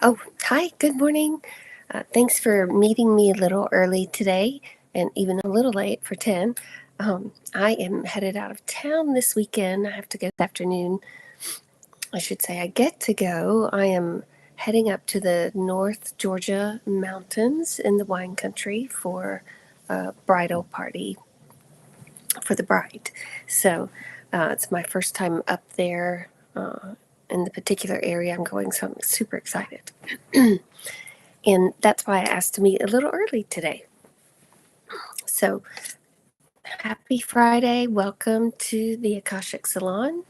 Oh, hi, good morning. Thanks for meeting me a little early today and even a little late for 10. I am headed out of town this weekend. I have to go this afternoon. I should say I get to go. I am heading up to the North Georgia mountains in the wine country for a bridal party for the bride. So it's my first time up there in the particular area I'm going, so I'm super excited. And that's why I asked to meet a little early today. So happy Friday. Welcome to the Akashic Salon.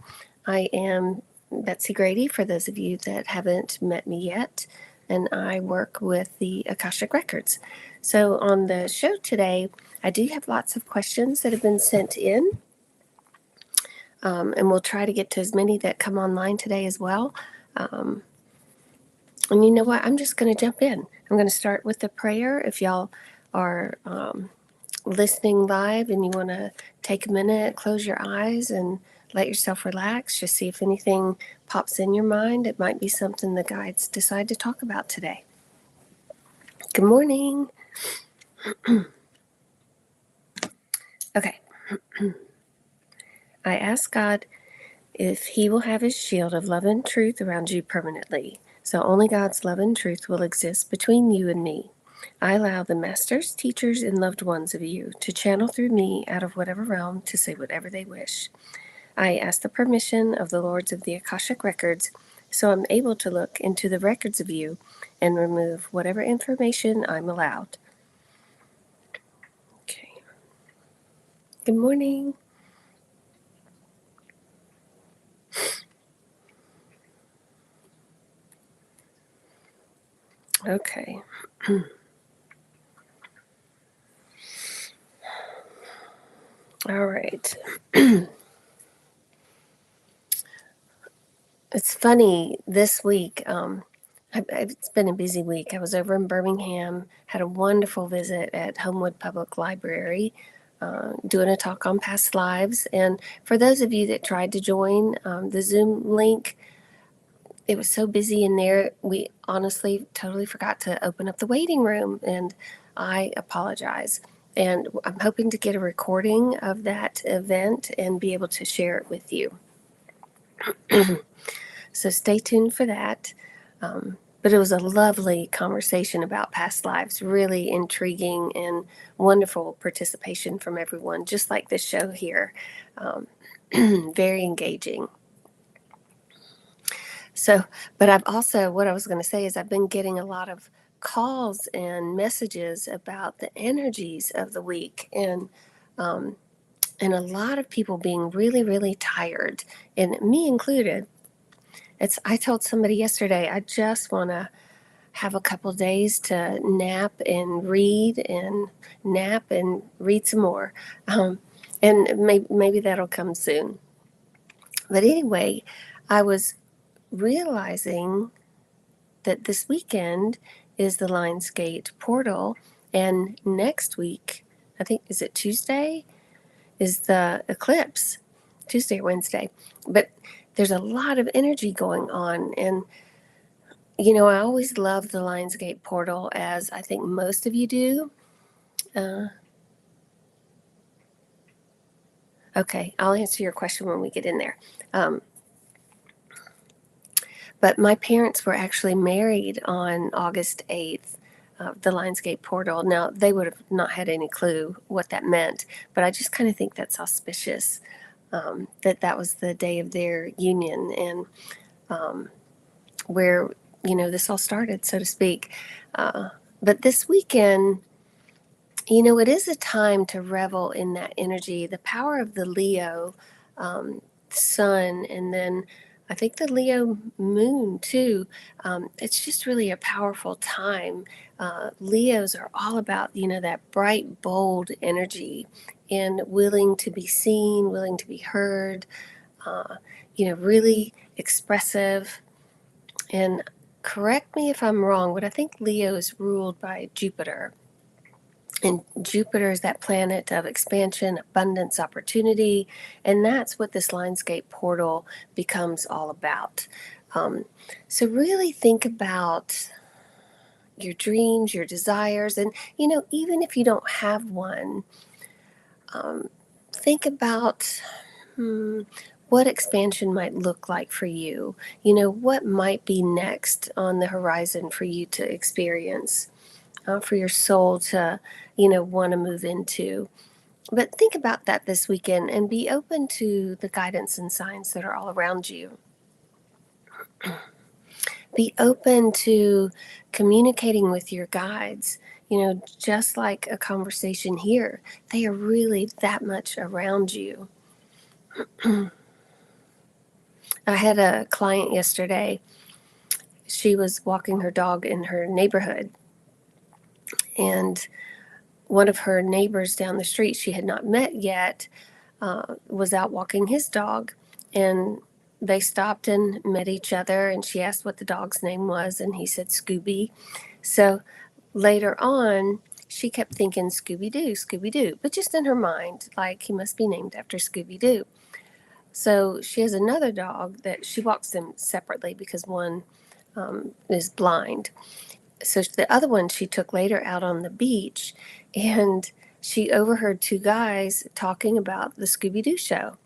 I am Betsy Grady, for those of you that haven't met me yet, and I work with the Akashic Records. So on the show today, I do have lots of questions that have been sent in, and we'll try to get to as many that come online today as well. And you know what? I'm just going to jump in. I'm going to start with the prayer. If y'all are listening live and you want to take a minute, close your eyes and let yourself relax, just see if anything pops in your mind. It might be something the guides decide to talk about today. Good morning. Okay. I ask God if He will have His shield of love and truth around you permanently, so only God's love and truth will exist between you and me. I allow the masters, teachers, and loved ones of you to channel through me out of whatever realm to say whatever they wish. I ask the permission of the Lords of the Akashic Records, so I'm able to look into the records of you and remove whatever information I'm allowed. Okay. Good morning. Okay. All right. It's funny, this week, it's been a busy week. I was over in Birmingham, had a wonderful visit at Homewood Public Library, doing a talk on past lives. And for those of you that tried to join the Zoom link, it was so busy in there, we honestly totally forgot to open up the waiting room, and I apologize. And I'm hoping to get a recording of that event and be able to share it with you. So stay tuned for that. But it was a lovely conversation about past lives, really intriguing and wonderful participation from everyone, just like this show here. Very engaging. So, but I've also, what I was going to say is I've been getting a lot of calls and messages about the energies of the week, and a lot of people being really, really tired, and me included. I told somebody yesterday, I just want to have a couple days to nap and read some more. And maybe that'll come soon. But anyway, I was realizing that this weekend is the Lionsgate Portal, and next week, I think, is it Tuesday, is the eclipse, Tuesday or Wednesday. But there's a lot of energy going on, and I always love the Lionsgate Portal, as I think most of you do. Okay, I'll answer your question when we get in there. But my parents were actually married on August 8th, the Lionsgate Portal. Now, they would have not had any clue what that meant, but I just kind of think that's auspicious, that was the day of their union, and where, this all started, so to speak. But this weekend, it is a time to revel in that energy, the power of the Leo sun, and then I think the Leo moon too. It's just really a powerful time. Leos are all about, that bright, bold energy and willing to be seen, willing to be heard, really expressive. And correct me if I'm wrong, but I think Leo is ruled by Jupiter. And Jupiter is that planet of expansion, abundance, opportunity. And that's what this Lionsgate Portal becomes all about. So really think about your dreams, your desires, and even if you don't have one, think about what expansion might look like for you. What might be next on the horizon for you to experience, for your soul to, want to move into. But think about that this weekend and be open to the guidance and signs that are all around you. Be open to communicating with your guides. Just like a conversation here, they are really that much around you. I had a client yesterday. She was walking her dog in her neighborhood, and one of her neighbors down the street she had not met yet was out walking his dog, and they stopped and met each other, and she asked what the dog's name was, and he said Scooby. So later on, she kept thinking Scooby-Doo, Scooby-Doo, but just in her mind, like he must be named after Scooby-Doo. So she has another dog that she walks them separately because one is blind. So the other one she took later out on the beach, and she overheard two guys talking about the Scooby-Doo show.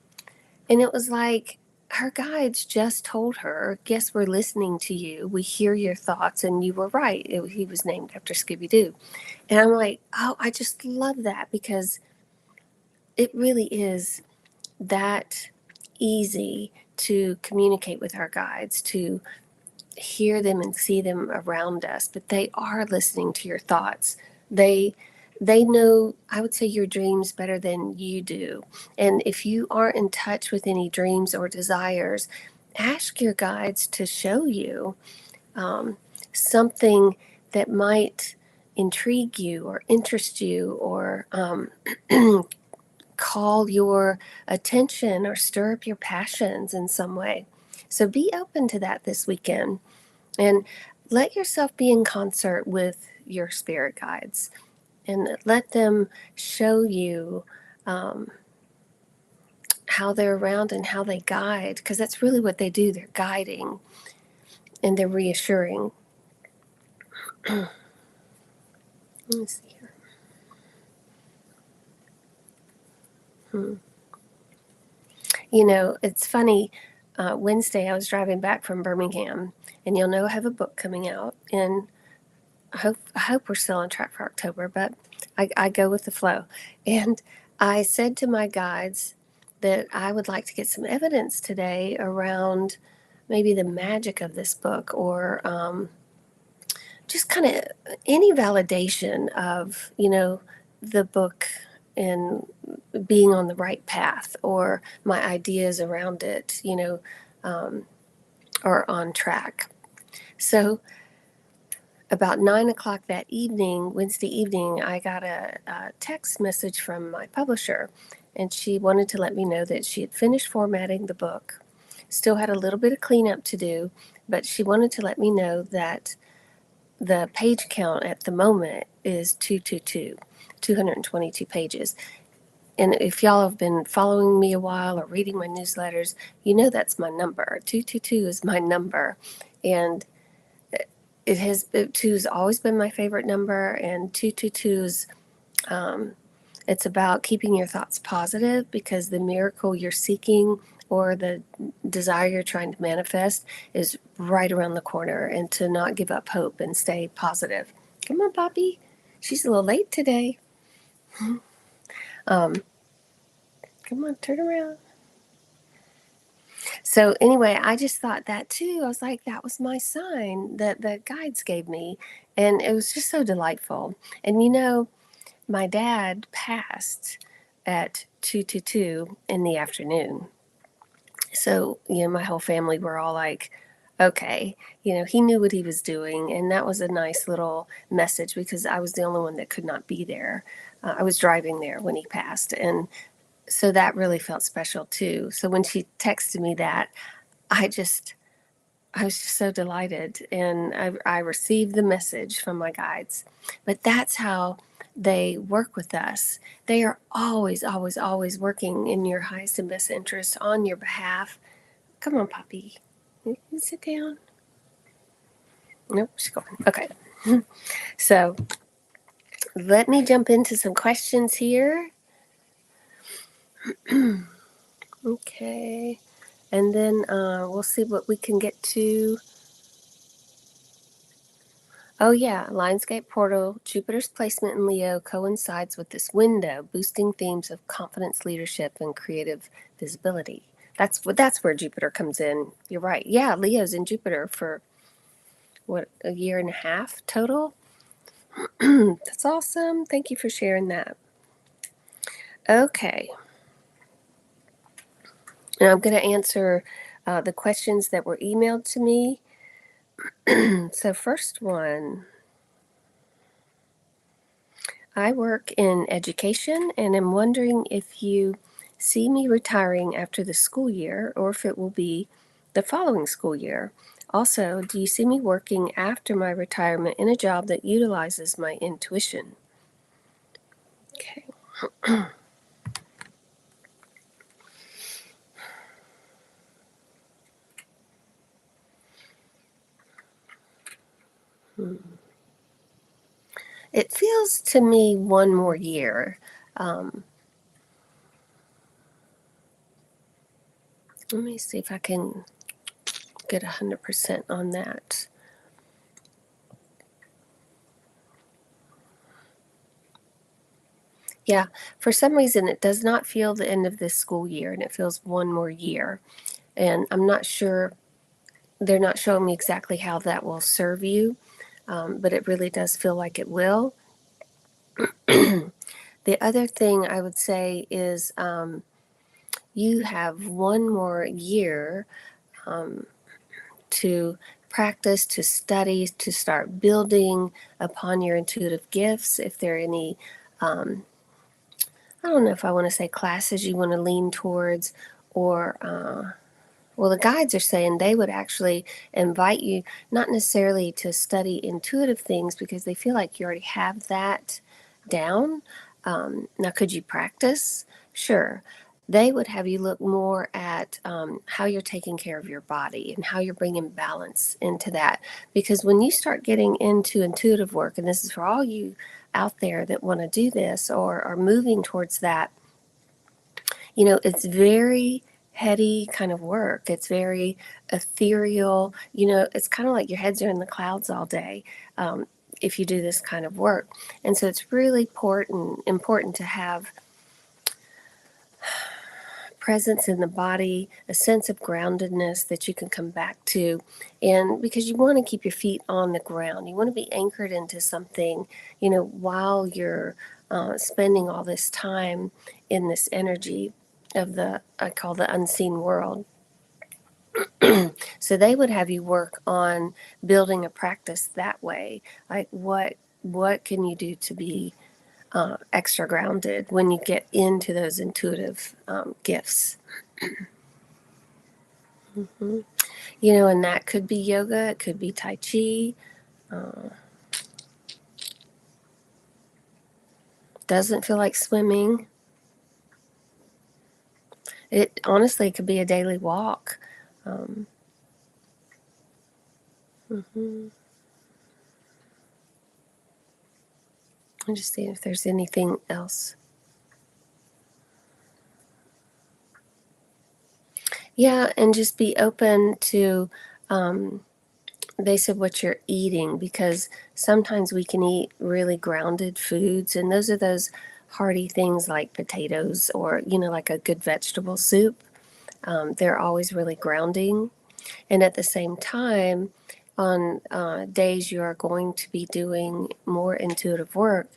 And it was like her guides just told her, yes, we're listening to you. We hear your thoughts, and you were right. He was named after Scooby-Doo. And I'm like, oh, I just love that, because it really is that easy to communicate with our guides, to hear them and see them around us, but they are listening to your thoughts. They know, I would say, your dreams better than you do. And if you aren't in touch with any dreams or desires, ask your guides to show you something that might intrigue you or interest you, or call your attention or stir up your passions in some way. So be open to that this weekend, and let yourself be in concert with your spirit guides, and let them show you how they're around and how they guide, because that's really what they do. They're guiding and they're reassuring. Let me see here. It's funny. Wednesday, I was driving back from Birmingham, and you'll know I have a book coming out, and I hope we're still on track for October, but I go with the flow. And I said to my guides that I would like to get some evidence today around maybe the magic of this book, or just kind of any validation of, the book and being on the right path, or my ideas around it, are on track. So about 9 o'clock that evening, Wednesday evening, I got a text message from my publisher, and she wanted to let me know that she had finished formatting the book, still had a little bit of cleanup to do, but she wanted to let me know that the page count at the moment is 222, 222 pages. And if y'all have been following me a while or reading my newsletters, that's my number. 222 is my number. And two has always been my favorite number, and 222's it's about keeping your thoughts positive, because the miracle you're seeking, or the desire you're trying to manifest, is right around the corner, and to not give up hope and stay positive. Come on, Poppy. She's a little late today. Come on, turn around. So anyway, I just thought that too. I was like, that was my sign that the guides gave me. And it was just so delightful. And my dad passed at 2:22 in the afternoon. So, my whole family were all like, okay, he knew what he was doing. And that was a nice little message, because I was the only one that could not be there. I was driving there when he passed. And so that really felt special too. So when she texted me that, I was just so delighted, and I received the message from my guides. But that's how they work with us. They are always, always, always working in your highest and best interest, on your behalf. Come on, Poppy. Sit down. Nope, she's gone. Okay. So let me jump into some questions here. Okay. And then we'll see what we can get to. Oh, yeah. Lionsgate Portal, Jupiter's placement in Leo coincides with this window, boosting themes of confidence, leadership, and creative visibility. That's where Jupiter comes in. You're right. Yeah, Leo's in Jupiter for, what, a year and a half total? That's awesome. Thank you for sharing that. Okay. And I'm going to answer the questions that were emailed to me. So, first one. I work in education and am wondering if you see me retiring after the school year or if it will be the following school year. Also, do you see me working after my retirement in a job that utilizes my intuition? Okay. It feels to me one more year. Let me see if I can get 100% on that. Yeah, for some reason it does not feel the end of this school year and it feels one more year. And I'm not sure, they're not showing me exactly how that will serve you, but it really does feel like it will. The other thing I would say is you have one more year to practice, to study, to start building upon your intuitive gifts. If there are any, I don't know if I want to say classes you want to lean towards, or well, the guides are saying they would actually invite you not necessarily to study intuitive things because they feel like you already have that down. Now, could you practice? Sure. They would have you look more at how you're taking care of your body and how you're bringing balance into that. Because when you start getting into intuitive work, and this is for all you out there that want to do this or are moving towards that, it's very heady kind of work. It's very ethereal. It's kind of like your heads are in the clouds all day if you do this kind of work. And so it's really important to have presence in the body, a sense of groundedness that you can come back to. And because you want to keep your feet on the ground, you want to be anchored into something, while you're spending all this time in this energy of I call the unseen world. So they would have you work on building a practice that way. Like what can you do to be extra grounded when you get into those intuitive gifts? Mm-hmm. And that could be yoga, it could be Tai Chi. Doesn't feel like swimming. It honestly could be a daily walk. Mm-hmm. I'm just seeing if there's anything else. Yeah, and just be open to, they said what you're eating, because sometimes we can eat really grounded foods, and those are those hearty things like potatoes or, like a good vegetable soup. They're always really grounding. And at the same time, on days you are going to be doing more intuitive work,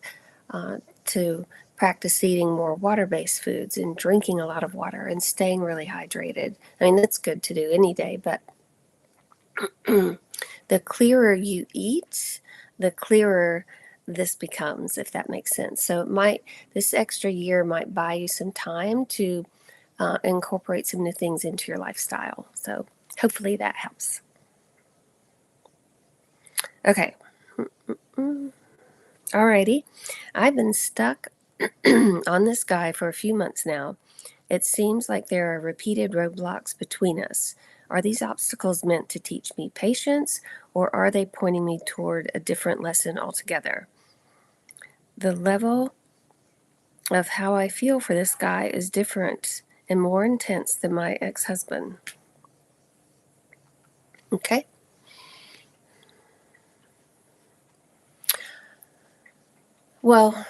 to practice eating more water-based foods and drinking a lot of water and staying really hydrated. I mean, that's good to do any day, but the clearer you eat, the clearer this becomes, if that makes sense. So this extra year might buy you some time to incorporate some new things into your lifestyle. So hopefully that helps. Okay. Alrighty. I've been stuck on this guy for a few months now. It seems like there are repeated roadblocks between us. Are these obstacles meant to teach me patience, or are they pointing me toward a different lesson altogether? The level of how I feel for this guy is different and more intense than my ex-husband. Okay? Well,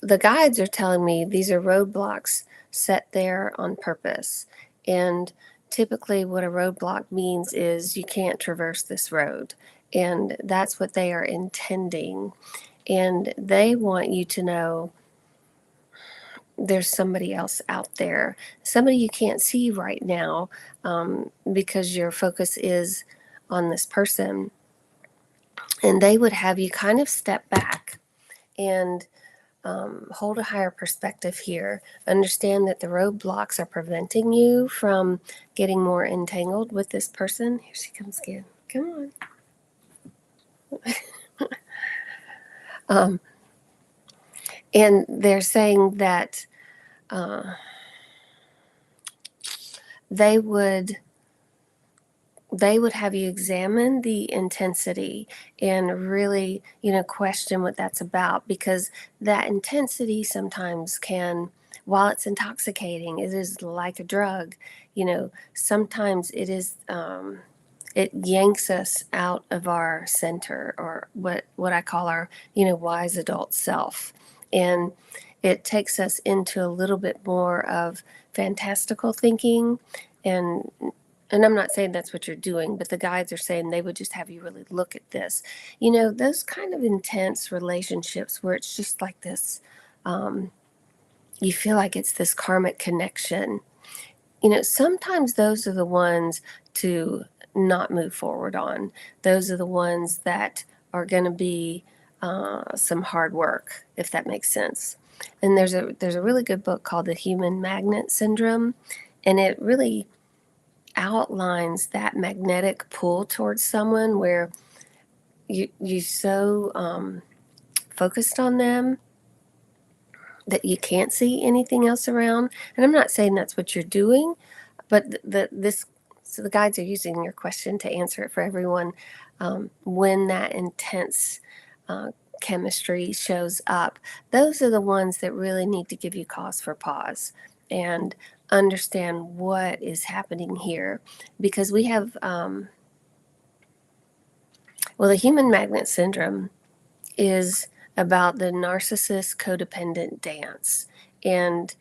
the guides are telling me these are roadblocks set there on purpose. And typically, what a roadblock means is you can't traverse this road. And that's what they are intending. And they want you to know there's somebody else out there, somebody you can't see right now, because your focus is on this person. And they would have you kind of step back and hold a higher perspective here. Understand that the roadblocks are preventing you from getting more entangled with this person. Here she comes again. Come on. And they're saying that they would have you examine the intensity and really, question what that's about, because that intensity sometimes can, while it's intoxicating, it is like a drug. Sometimes it is, it yanks us out of our center, or what I call our, wise adult self. And it takes us into a little bit more of fantastical thinking. And I'm not saying that's what you're doing, but the guides are saying they would just have you really look at this. Those kind of intense relationships where it's just like this, you feel like it's this karmic connection. Sometimes those are the ones to not move forward on. Those are the ones that are going to be some hard work, if that makes sense. And there's a really good book called The Human Magnet Syndrome, and it really outlines that magnetic pull towards someone where you so focused on them that you can't see anything else around. And I'm not saying that's what you're doing, but so the guides are using your question to answer it for everyone. When that intense chemistry shows up, those are the ones that really need to give you cause for pause and understand what is happening here, because we have the human magnet syndrome is about the narcissist codependent dance. And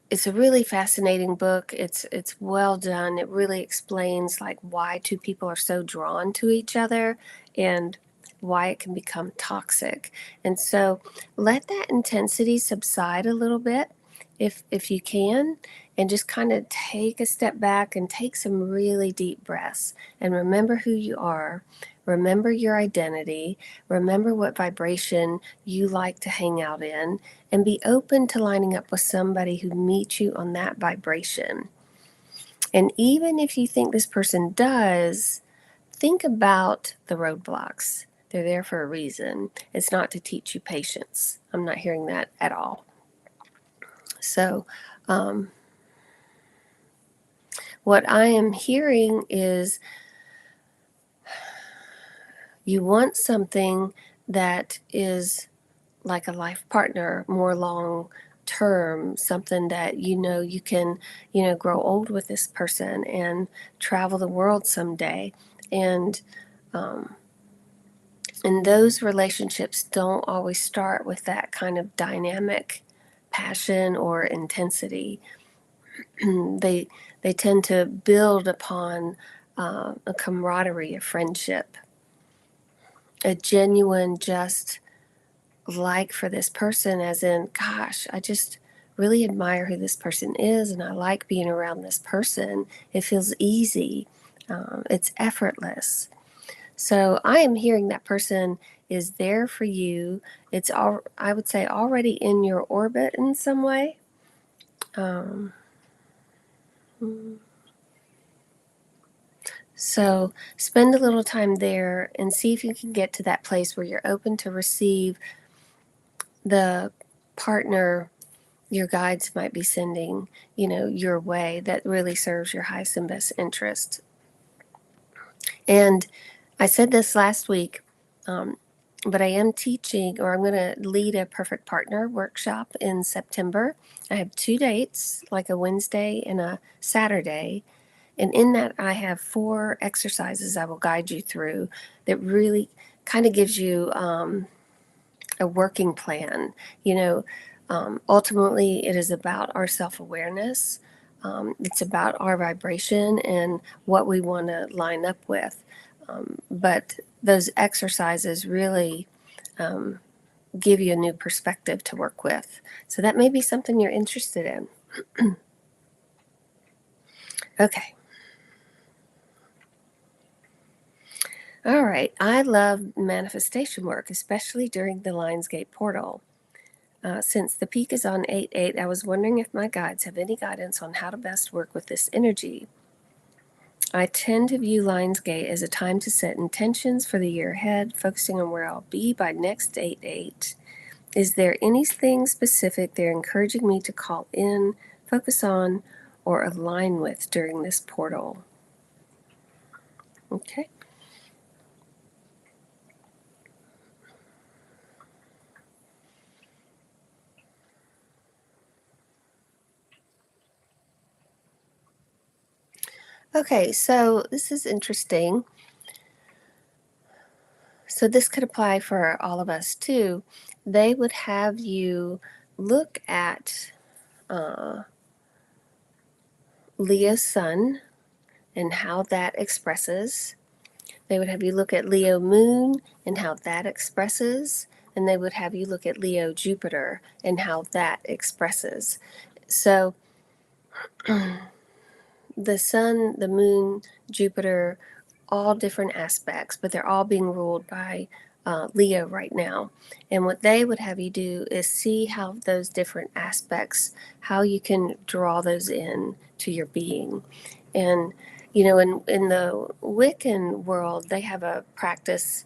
it's a really fascinating book. It's well done. It really explains like why two people are so drawn to each other and why it can become toxic. And so let that intensity subside a little bit if you can, and just kind of take a step back and take some really deep breaths and remember who you are. Remember your identity. Remember what vibration you like to hang out in, and be open to lining up with somebody who meets you on that vibration. And even if you think this person does, think about the roadblocks. They're there for a reason. It's not to teach you patience. I'm not hearing that at all. So, what I am hearing is you want something that is like a life partner, more long term, something that you can, grow old with this person and travel the world someday. And and those relationships don't always start with that kind of dynamic passion or intensity. They tend to build upon a camaraderie, a friendship, a genuine just like for this person, as in, gosh, I just really admire who this person is, and I like being around this person. It feels easy. It's effortless. So I am hearing that person is there for you. It's all, I would say, already in your orbit in some way. So spend a little time there and see if you can get to that place where you're open to receive the partner your guides might be sending, your way that really serves your highest and best interest. And I said this last week, but I am teaching, or I'm going to lead a perfect partner workshop in September. I have 2 dates, like a Wednesday and a Saturday. And in that, I have 4 exercises I will guide you through that really kind of gives you a working plan. Ultimately, it is about our self-awareness. It's about our vibration and what we want to line up with. But those exercises really give you a new perspective to work with. So that may be something you're interested in. Okay. All right. I love manifestation work, especially during the Lionsgate Portal. Since the peak is on 8/8, I was wondering if my guides have any guidance on how to best work with this energy. I tend to view Lionsgate as a time to set intentions for the year ahead, focusing on where I'll be by next 8/8. Is there anything specific they're encouraging me to call in, focus on, or align with during this portal? Okay. Okay, so this is interesting. So this could apply for all of us too. They would have you look at Leo's sun and how that expresses. They would have you look at Leo moon and how that expresses. And they would have you look at Leo Jupiter and how that expresses. So the sun, the moon, Jupiter, all different aspects, but they're all being ruled by Leo right now. And what they would have you do is see how those different aspects, how you can draw those in to your being. And, in the Wiccan world, they have a practice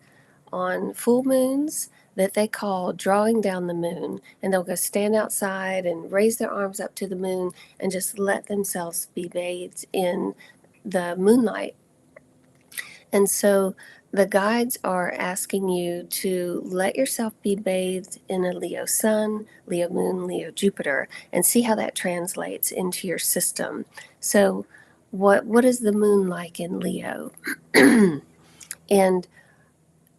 on full moons that they call drawing down the moon. And they'll go stand outside and raise their arms up to the moon and just let themselves be bathed in the moonlight. And so the guides are asking you to let yourself be bathed in a Leo sun, Leo moon, Leo Jupiter, and see how that translates into your system. So what is the moon like in Leo? And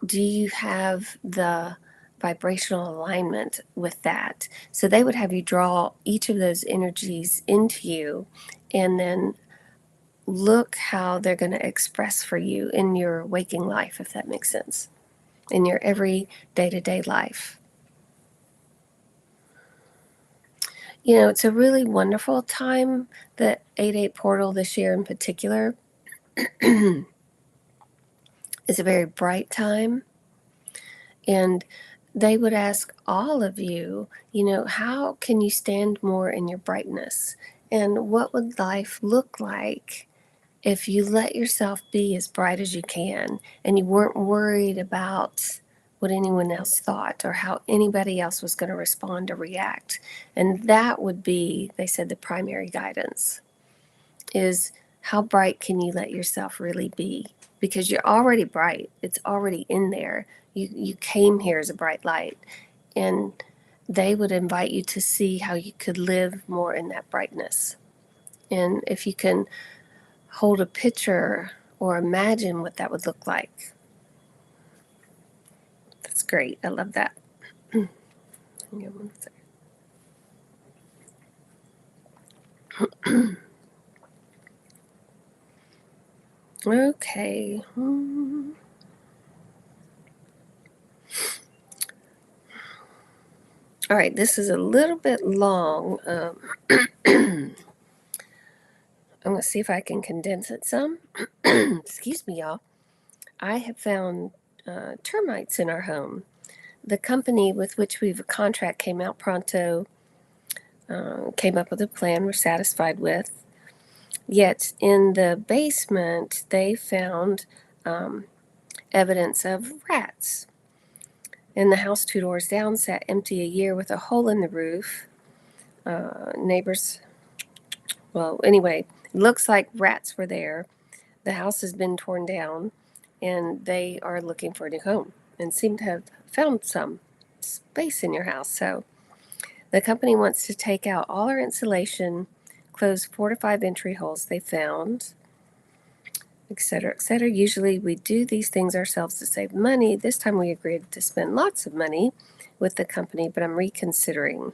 do you have the vibrational alignment with that? So they would have you draw each of those energies into you and then look how they're going to express for you in your waking life, if that makes sense, in your every day-to-day life. It's a really wonderful time, the 8/8 portal this year in particular. It's a very bright time. And they would ask all of you, how can you stand more in your brightness? And what would life look like if you let yourself be as bright as you can and you weren't worried about what anyone else thought or how anybody else was going to respond or react? And that would be, they said, the primary guidance is how bright can you let yourself really be? Because you're already bright. It's already in there. You came here as a bright light. And they would invite you to see how you could live more in that brightness. And if you can hold a picture or imagine what that would look like. That's great. I love that. Okay. All right, this is a little bit long. I'm going to see if I can condense it some. Excuse me, y'all. I have found termites in our home. The company with which we have a contract came out pronto, came up with a plan we're satisfied with. Yet in the basement, they found evidence of rats. And the house 2 doors down sat empty a year with a hole in the roof. Neighbors, well, anyway, it looks like rats were there. The house has been torn down, and they are looking for a new home and seem to have found some space in your house. So the company wants to take out all our insulation, close 4 to 5 entry holes they found, etc., etc. Usually we do these things ourselves to save money. This time we agreed to spend lots of money with the company, but I'm reconsidering.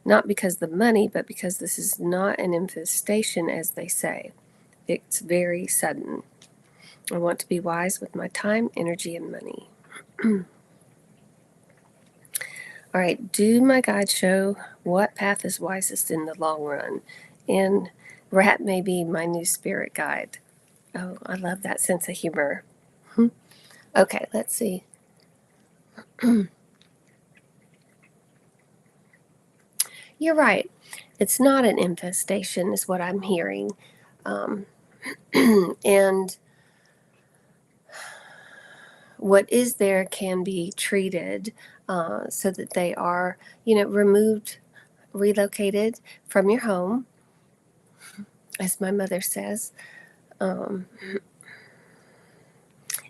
Not because of the money, but because this is not an infestation, as they say. It's very sudden. I want to be wise with my time, energy, and money. All right, do my guide show what path is wisest in the long run? And rat may be my new spirit guide. Oh, I love that sense of humor. Okay, let's see. You're right. It's not an infestation, is what I'm hearing. And what is there can be treated so that they are, removed, relocated from your home, as my mother says. And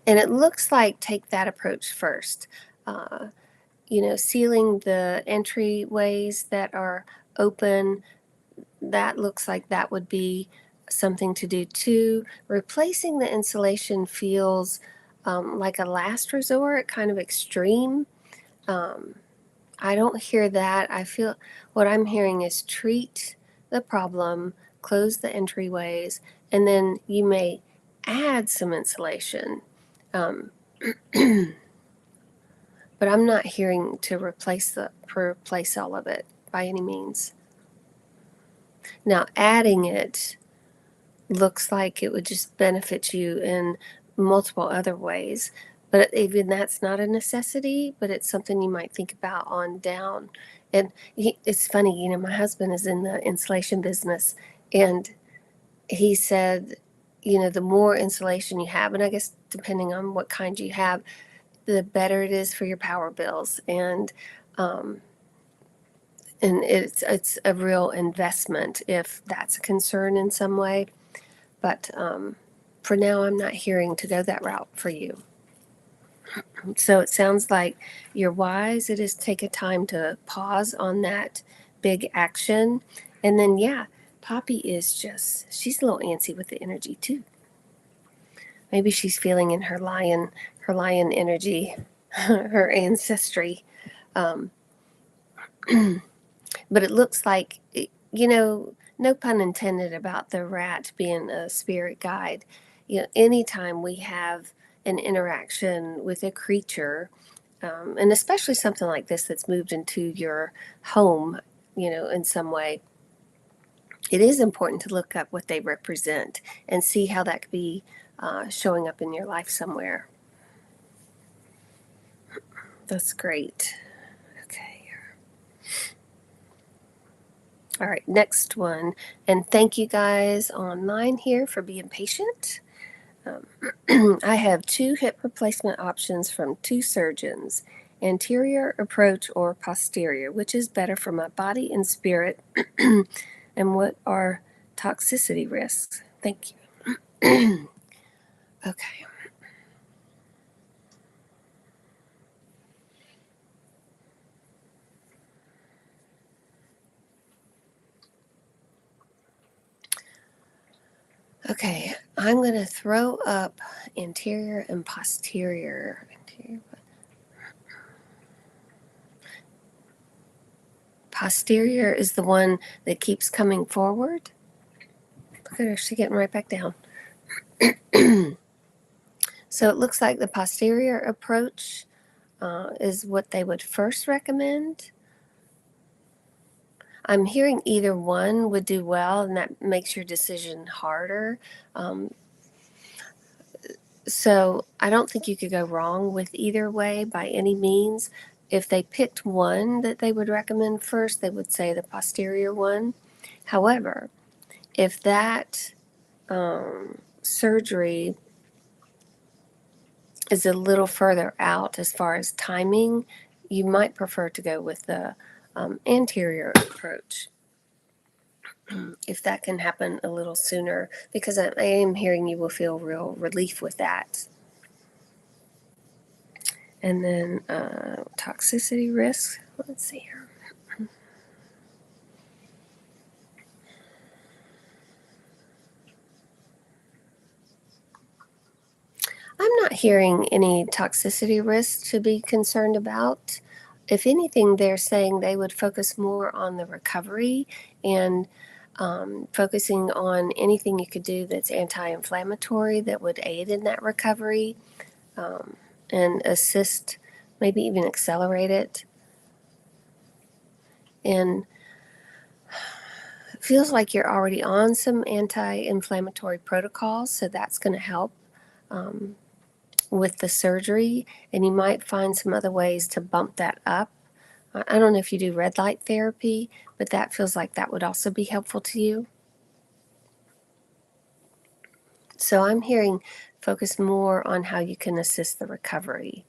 it looks like take that approach first. Sealing the entryways that are open, that looks like that would be something to do too. Replacing the insulation feels like a last resort, kind of extreme. I don't hear that. I feel what I'm hearing is treat the problem, close the entryways, and then you may add some insulation. Um, but I'm not hearing to replace all of it by any means. Now, adding it looks like it would just benefit you in multiple other ways. But even that's not a necessity, but it's something you might think about on down. And it's funny, my husband is in the insulation business, and he said, the more insulation you have, and I guess depending on what kind you have, the better it is for your power bills. And it's a real investment if that's a concern in some way. But for now, I'm not hearing to go that route for you. So it sounds like you're wise. It is take a time to pause on that big action. And then, yeah, Poppy is she's a little antsy with the energy too. Maybe she's feeling in her lion energy, her ancestry. Um, but it looks like, no pun intended about the rat being a spirit guide. Anytime we have an interaction with a creature, and especially something like this that's moved into your home, in some way, it is important to look up what they represent and see how that could be showing up in your life somewhere. That's great. Okay. All right, next one. And thank you guys online here for being patient. I have 2 hip replacement options from 2 surgeons, anterior approach or posterior, which is better for my body and spirit, and what are toxicity risks? Thank you. Okay. Okay, I'm going to throw up anterior and posterior. Posterior is the one that keeps coming forward. Look at her, she's getting right back down. So it looks like the posterior approach is what they would first recommend. I'm hearing either one would do well, and that makes your decision harder. So I don't think you could go wrong with either way by any means. If they picked one that they would recommend first, they would say the posterior one. However, if that surgery is a little further out as far as timing, you might prefer to go with the anterior approach. if that can happen a little sooner, because I am hearing you will feel real relief with that. And then toxicity risk. Let's see here. I'm not hearing any toxicity risks to be concerned about. If anything, they're saying they would focus more on the recovery and focusing on anything you could do that's anti-inflammatory that would aid in that recovery and assist, maybe even accelerate it. And it feels like you're already on some anti-inflammatory protocols, so that's going to help with the surgery, and you might find some other ways to bump that up. I don't know if you do red light therapy, but that feels like that would also be helpful to you. So I'm hearing focus more on how you can assist the recovery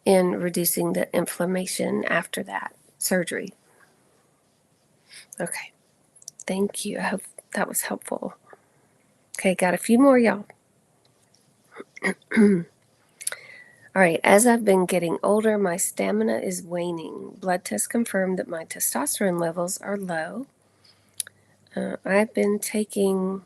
in reducing the inflammation after that surgery. Okay, thank you. I hope that was helpful. Okay, got a few more, y'all. All right, as I've been getting older, my stamina is waning. Blood tests confirmed that my testosterone levels are low. I've been taking,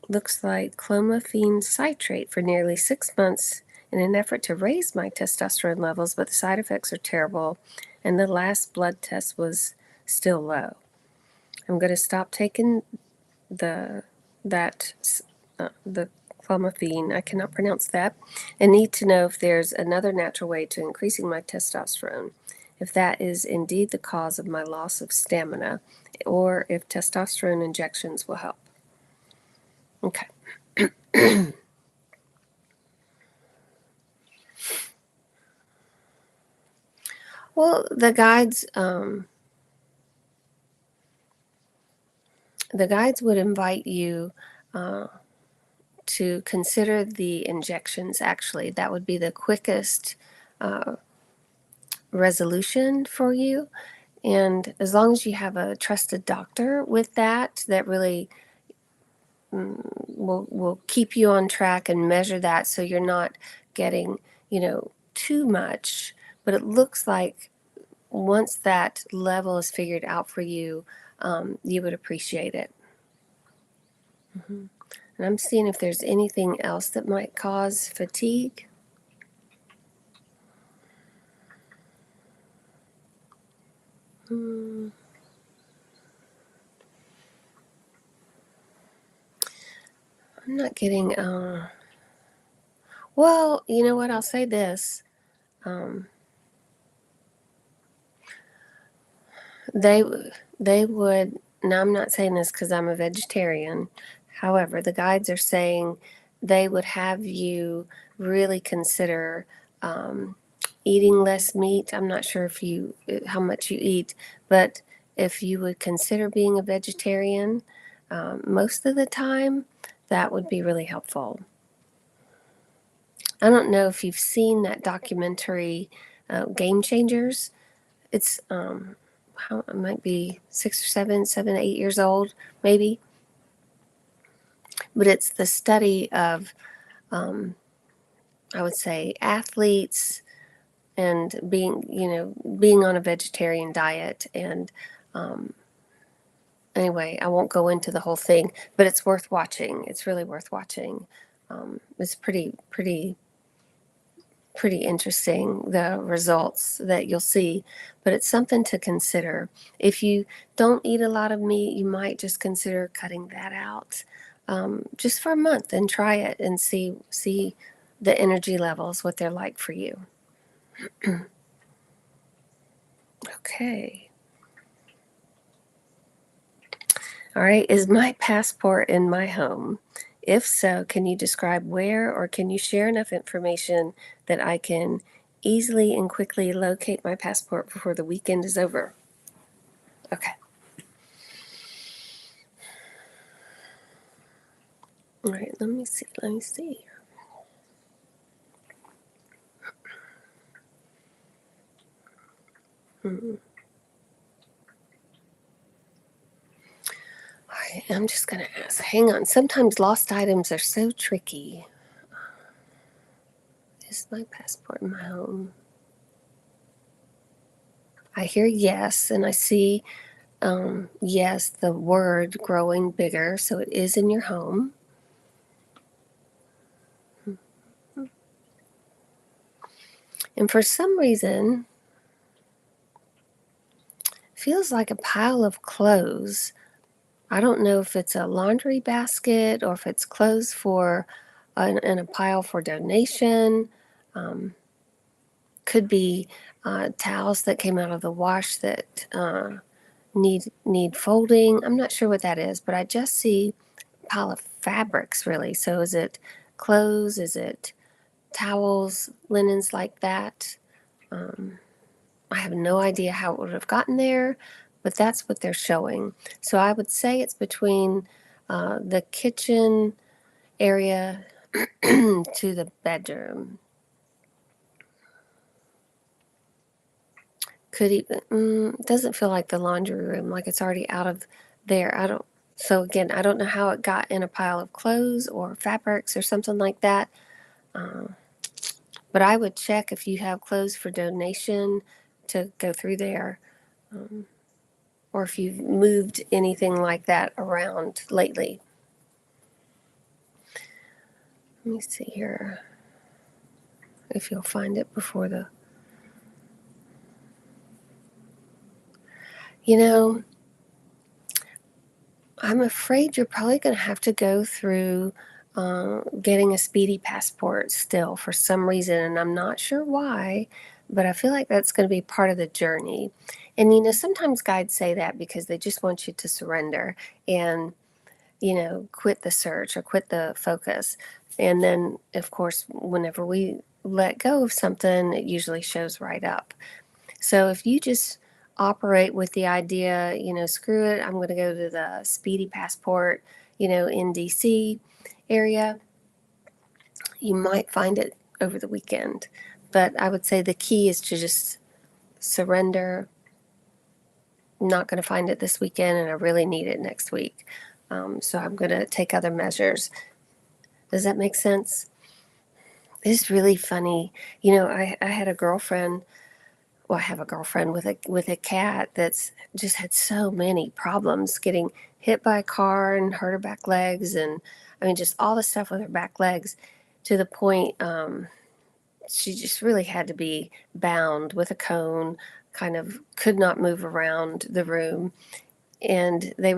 looks like, clomiphene citrate for nearly 6 months in an effort to raise my testosterone levels, but the side effects are terrible, and the last blood test was still low. I'm going to stop taking the clomiphene, I cannot pronounce that, and need to know if there's another natural way to increasing my testosterone, if that is indeed the cause of my loss of stamina, or if testosterone injections will help. Okay. Well, the guides would invite you to consider the injections. Actually, that would be the quickest resolution for you. And as long as you have a trusted doctor with that really will keep you on track and measure that, so you're not getting, too much. But it looks like once that level is figured out for you, you would appreciate it. And I'm seeing if there's anything else that might cause fatigue. I'm not getting. Well, you know what? I'll say this. They they would. Now, I'm not saying this because I'm a vegetarian. However, the guides are saying they would have you really consider eating less meat. I'm not sure if you how much you eat, but if you would consider being a vegetarian most of the time, that would be really helpful. I don't know if you've seen that documentary, Game Changers. It's how it might be 6 or 7, 8 years old, maybe. But it's the study of, I would say, athletes and being on a vegetarian diet. And anyway, I won't go into the whole thing, but it's worth watching. It's really worth watching. It's pretty interesting, the results that you'll see, but it's something to consider. If you don't eat a lot of meat, you might just consider cutting that out just for a month and try it and see the energy levels, what they're like for you. Okay. All right. Is my passport in my home? If so, can you describe where, or can you share enough information that I can easily and quickly locate my passport before the weekend is over? Okay. All right, let me see. Hmm. Okay, I'm just going to ask. Hang on. Sometimes lost items are so tricky. Is my passport in my home? I hear yes, and I see yes, the word growing bigger, so it is in your home. And for some reason, feels like a pile of clothes. I don't know if it's a laundry basket or if it's clothes for in a pile for donation. Um, could be towels that came out of the wash that need folding. I'm not sure what that is, but I just see a pile of fabrics really. So is it clothes? Is it towels, linens like that? I have no idea how it would have gotten there, but that's what they're showing. So I would say it's between the kitchen area to the bedroom. Could even doesn't feel like the laundry room, like it's already out of there. I don't. So again, I don't know how it got in a pile of clothes or fabrics or something like that. Uh, but I would check if you have clothes for donation to go through there. Um, or if you've moved anything like that around lately. Let me see here if you'll find it before the. You know, I'm afraid you're probably going to have to go through getting a speedy passport still for some reason, and I'm not sure why, but I feel like that's going to be part of the journey. And, sometimes guides say that because they just want you to surrender and, quit the search or quit the focus. And then, of course, whenever we let go of something, it usually shows right up. So if you just operate with the idea, screw it, I'm going to go to the speedy passport, in DC area, you might find it over the weekend. But I would say the key is to just surrender. I'm not going to find it this weekend, and I really need it next week. So I'm going to take other measures. Does that make sense? It's really funny. I had a girlfriend. Well, I have a girlfriend with a cat that's just had so many problems getting hit by a car and hurt her back legs, and I mean just all the stuff with her back legs, to the point she just really had to be bound with a cone, kind of could not move around the room, and they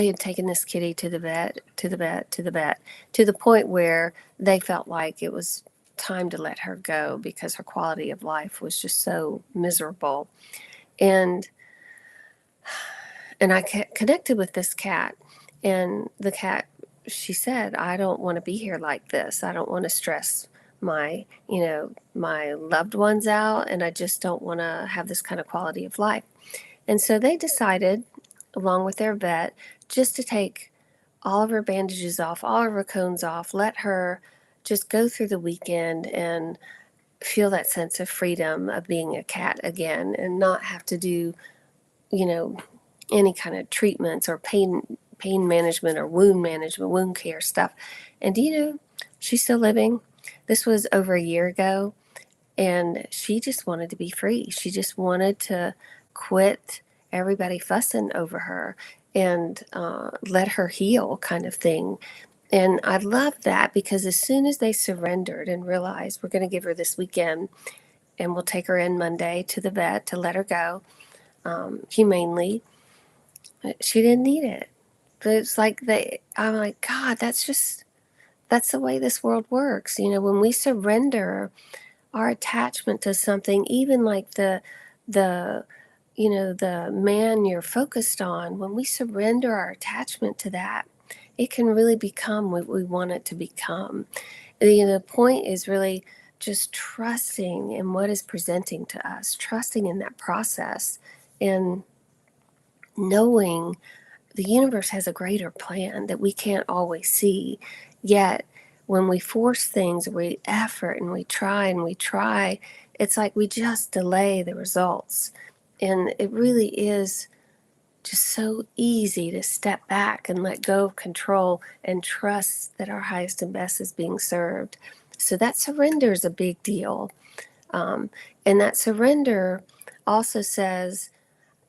had taken this kitty to the vet, to the vet, to the vet, to the point where they felt like it was time to let her go because her quality of life was just so miserable. And I connected with this cat, and the cat, she said, I don't want to be here like this. I don't want to stress my loved ones out, and I just don't want to have this kind of quality of life. And so they decided, along with their vet, just to take all of her bandages off, all of her cones off, let her just go through the weekend and feel that sense of freedom of being a cat again, and not have to do, you know, any kind of treatments or pain management or wound management, wound care stuff. And she's still living. This was over a year ago, and she just wanted to be free. She just wanted to quit everybody fussing over her and let her heal, kind of thing. And I love that because as soon as they surrendered and realized we're going to give her this weekend and we'll take her in Monday to the vet to let her go humanely, she didn't need it. But it's like I'm like, God, that's the way this world works. When we surrender our attachment to something, even like the the man you're focused on, when we surrender our attachment to that, it can really become what we want it to become. The point is really just trusting in what is presenting to us, trusting in that process, and knowing the universe has a greater plan that we can't always see. Yet when we force things, we effort and we try, it's like we just delay the results. And it really is just so easy to step back and let go of control and trust that our highest and best is being served. So that surrender is a big deal. And that surrender also says,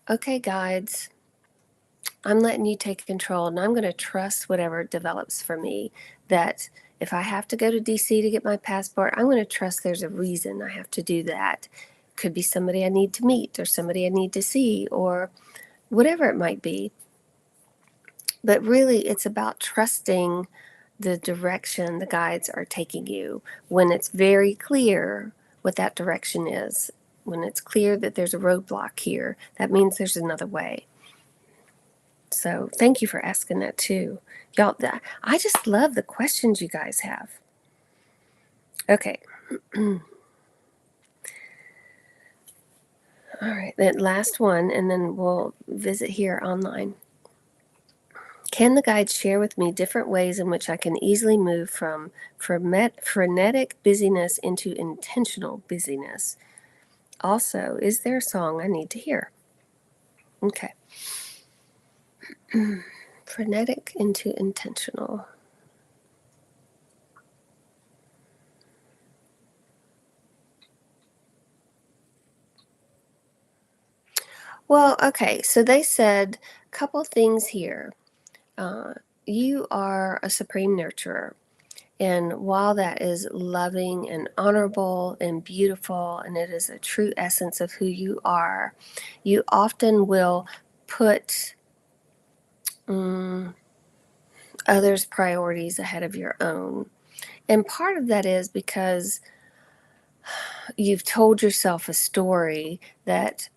okay, guides, I'm letting you take control, and I'm going to trust whatever develops for me. That if I have to go to DC to get my passport, I'm going to trust there's a reason I have to do that. Could be somebody I need to meet, or somebody I need to see, or whatever it might be. But really, it's about trusting the direction the guides are taking you when it's very clear what that direction is. When it's clear that there's a roadblock here, that means there's another way. So thank you for asking that too. Y'all, I just love the questions you guys have. Okay. All right, that last one, and then we'll visit here online. Can the guides share with me different ways in which I can easily move from frenetic busyness into intentional busyness? Also, is there a song I need to hear? Okay. Frenetic into intentional. Well, okay, so they said a couple things here. You are a supreme nurturer. And while that is loving and honorable and beautiful, and it is a true essence of who you are, you often will put others' priorities ahead of your own. And part of that is because you've told yourself a story that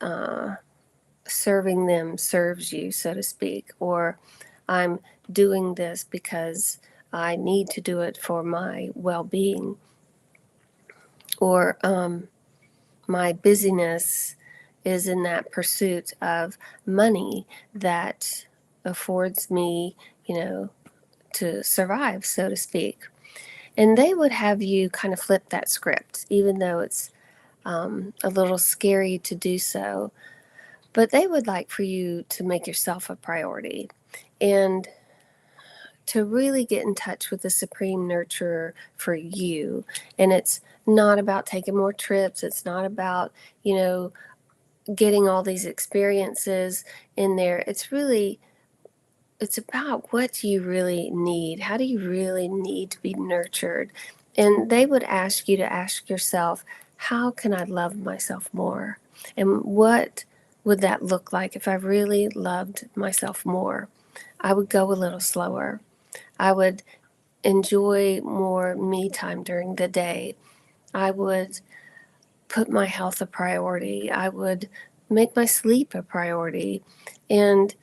serving them serves you, so to speak, or I'm doing this because I need to do it for my well-being, or my busyness is in that pursuit of money that affords me, to survive, so to speak. And they would have you kind of flip that script, even though it's a little scary to do so. But they would like for you to make yourself a priority and to really get in touch with the supreme nurturer for you. And it's not about taking more trips. It's not about, getting all these experiences in there. It's about what do you really need? How do you really need to be nurtured? And they would ask you to ask yourself, how can I love myself more? And what would that look like if I really loved myself more? I would go a little slower. I would enjoy more me time during the day. I would put my health a priority. I would make my sleep a priority. And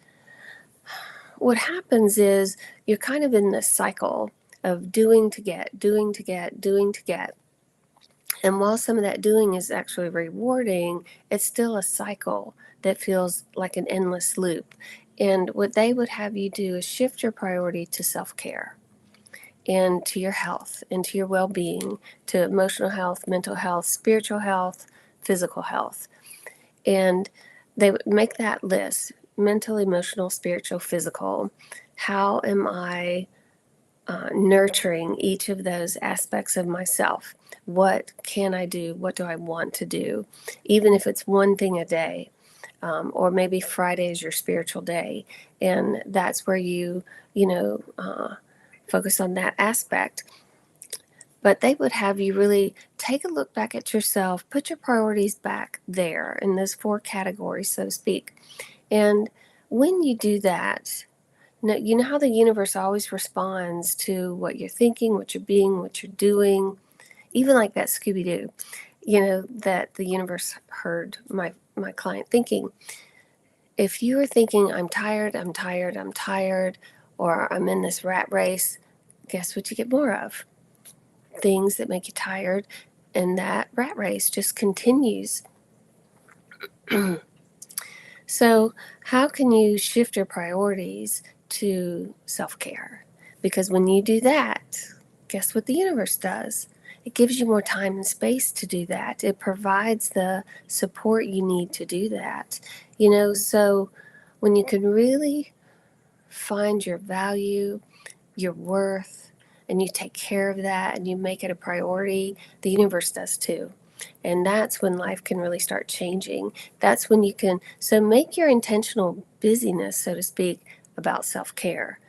what happens is you're kind of in this cycle of doing to get, doing to get, doing to get. And while some of that doing is actually rewarding, it's still a cycle that feels like an endless loop. And what they would have you do is shift your priority to self-care and to your health and to your well-being, to emotional health, mental health, spiritual health, physical health. And they would make that list: mental, emotional, spiritual, physical. How am I nurturing each of those aspects of myself? What can I do? What do I want to do? Even if it's one thing a day. Or maybe Friday is your spiritual day, and that's where you focus on that aspect. But they would have you really take a look back at yourself, put your priorities back there in those 4 categories, so to speak. And when you do that, you know how the universe always responds to what you're thinking, what you're being, what you're doing, even like that Scooby-Doo, that the universe heard my client thinking. If you are thinking, I'm tired, I'm tired, I'm tired, or I'm in this rat race, guess what you get more of? Things that make you tired, and that rat race just continues. So how can you shift your priorities to self-care? Because when you do that, guess what the universe does? It gives you more time and space to do that. It provides the support you need to do that. So when you can really find your value, your worth, and you take care of that and you make it a priority, the universe does too. And that's when life can really start changing. That's when you can, so make your intentional busyness, so to speak, about self-care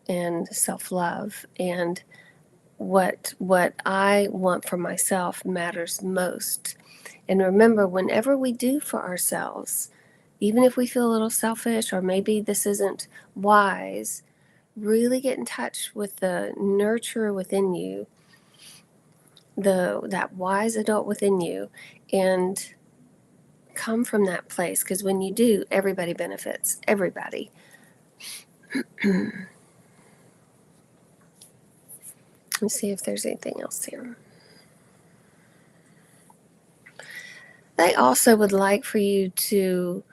and self-love, and what I want for myself matters most. And remember, whenever we do for ourselves, even if we feel a little selfish or maybe this isn't wise, really get in touch with the nurturer within you, that wise adult within you, and come from that place, because when you do, everybody benefits. Everybody. Let's see if there's anything else here. They also would like for you to,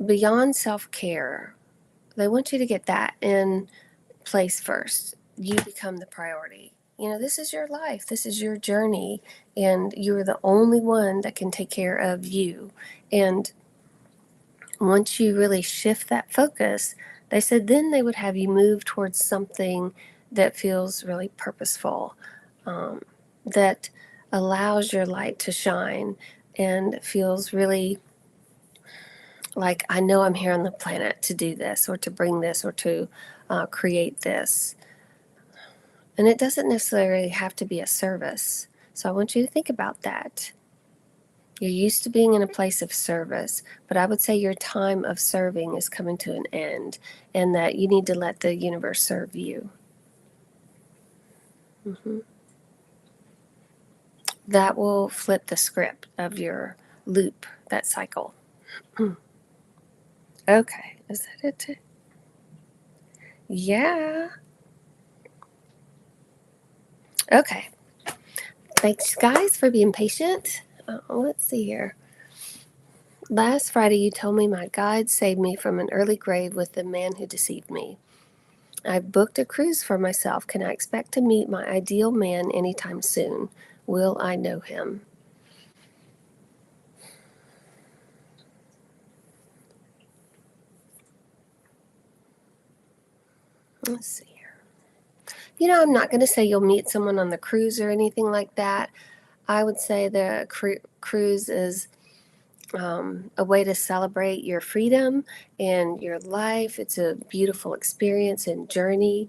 beyond self-care, they want you to get that in place first. You become the priority. This is your life, this is your journey, and you're the only one that can take care of you. And once you really shift that focus, they said then they would have you move towards something that feels really purposeful, that allows your light to shine and feels really like, I know I'm here on the planet to do this or to bring this or to create this. And it doesn't necessarily have to be a service. So I want you to think about that. You're used to being in a place of service, but I would say your time of serving is coming to an end, and that you need to let the universe serve you. That will flip the script of your loop, that cycle. Okay, is that it? Yeah. Okay. Thanks, guys, for being patient. Let's see here. Last Friday, you told me my guide saved me from an early grave with the man who deceived me. I've booked a cruise for myself. Can I expect to meet my ideal man anytime soon? Will I know him? Let's see here. I'm not going to say you'll meet someone on the cruise or anything like that. I would say the cruise is a way to celebrate your freedom and your life. It's a beautiful experience and journey.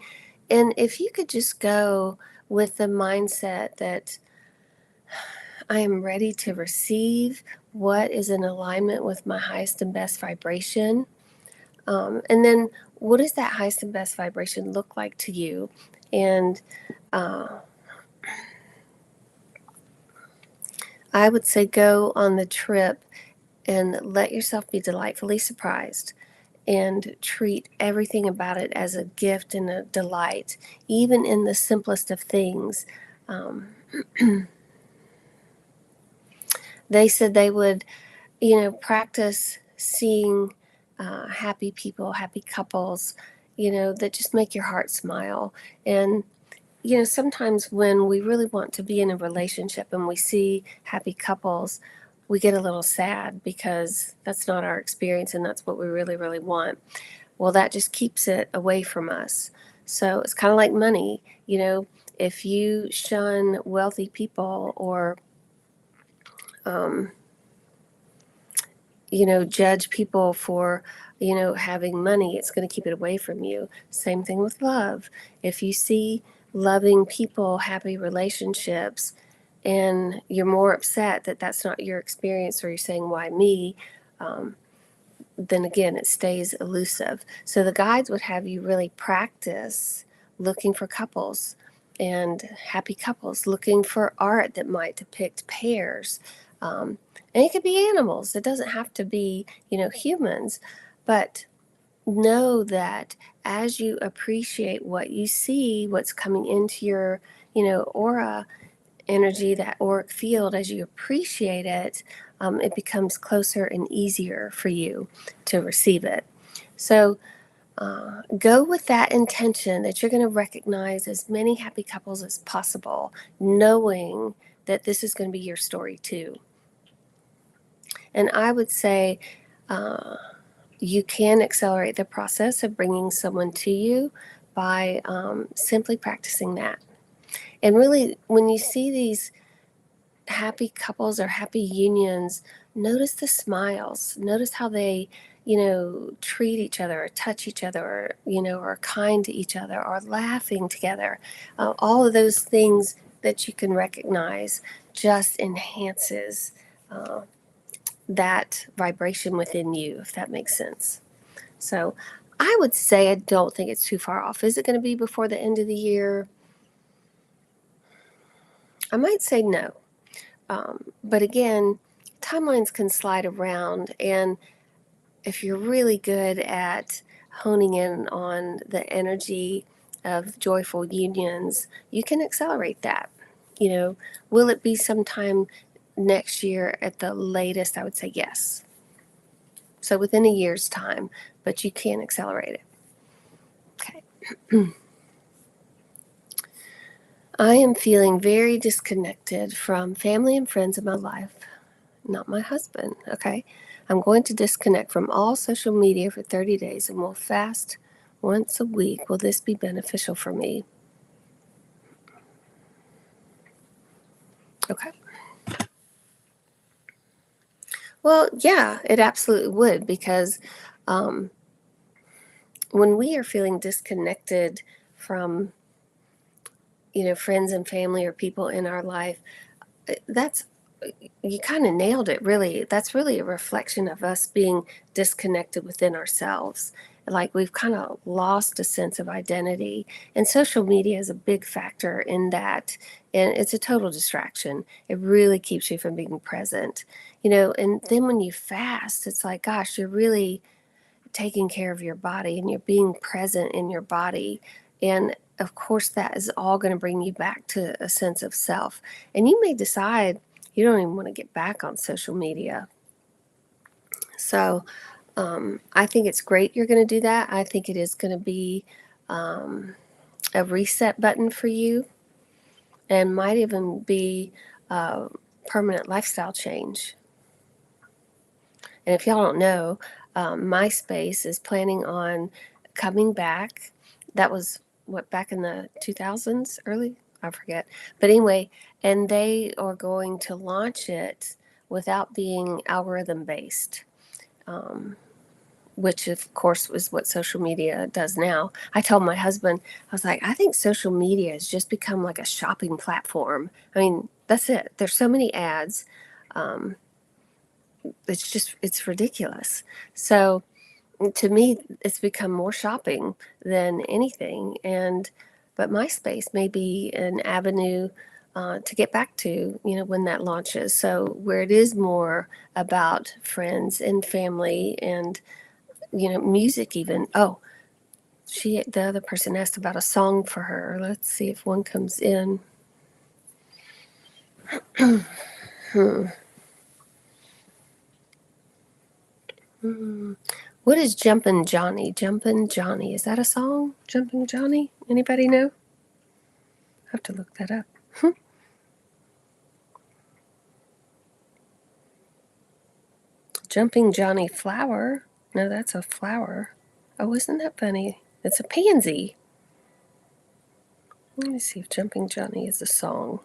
And if you could just go with the mindset that I am ready to receive what is in alignment with my highest and best vibration. And then what does that highest and best vibration look like to you? And I would say go on the trip and let yourself be delightfully surprised and treat everything about it as a gift and a delight, even in the simplest of things. They said they would, practice seeing happy people, happy couples, that just make your heart smile. And, sometimes when we really want to be in a relationship and we see happy couples, we get a little sad because that's not our experience and that's what we really, really want. Well, that just keeps it away from us. So it's kind of like money. If you shun wealthy people or judge people for, having money, it's going to keep it away from you. Same thing with love. If you see loving people, happy relationships, and you're more upset that that's not your experience, or you're saying, why me? Then again, it stays elusive. So the guides would have you really practice looking for couples and happy couples, looking for art that might depict pairs. And it could be animals. It doesn't have to be, humans. But know that as you appreciate what you see, what's coming into your, aura energy, that auric field, as you appreciate it, it becomes closer and easier for you to receive it. So go with that intention that you're going to recognize as many happy couples as possible, knowing that this is going to be your story too. And I would say, you can accelerate the process of bringing someone to you by simply practicing that. And really, when you see these happy couples or happy unions, notice the smiles. Notice how they, treat each other or touch each other or, are kind to each other or laughing together. All of those things that you can recognize just enhances that vibration within you, if that makes sense. So I would say I don't think it's too far off. Is it going to be before the end of the year? I might say no. But again, timelines can slide around. And if you're really good at honing in on the energy of joyful unions, you can accelerate that. Will it be sometime next year at the latest? I would say yes. So within a year's time, but you can accelerate it. Okay. I am feeling very disconnected from family and friends in my life, not my husband. Okay. I'm going to disconnect from all social media for 30 days and will fast once a week. Will this be beneficial for me? Okay. Well, yeah, it absolutely would, because when we are feeling disconnected from, friends and family or people in our life, that's, you kind of nailed it, really. That's really a reflection of us being disconnected within ourselves. Like we've kind of lost a sense of identity. And social media is a big factor in that. And it's a total distraction. It really keeps you from being present. And then when you fast, it's like, gosh, you're really taking care of your body and you're being present in your body. And of course, that is all going to bring you back to a sense of self. And you may decide you don't even want to get back on social media. So I think it's great you're going to do that. I think it is going to be a reset button for you, and might even be a permanent lifestyle change. And if y'all don't know, MySpace is planning on coming back. That was back in the 2000s, early? I forget. But anyway, and they are going to launch it without being algorithm based, which of course is what social media does now. I told my husband, I was like, I think social media has just become like a shopping platform. I mean, that's it. There's so many ads. It's ridiculous. So to me, it's become more shopping than anything. But MySpace may be an avenue to get back to, when that launches. So where it is more about friends and family and, music even. Oh, the other person asked about a song for her. Let's see if one comes in. What is Jumpin' Johnny? Jumpin' Johnny. Is that a song? Jumpin' Johnny? Anybody know? I have to look that up. Jumping Johnny Flower. No, that's a flower. Oh, isn't that funny? It's a pansy. Let me see if Jumping Johnny is a song.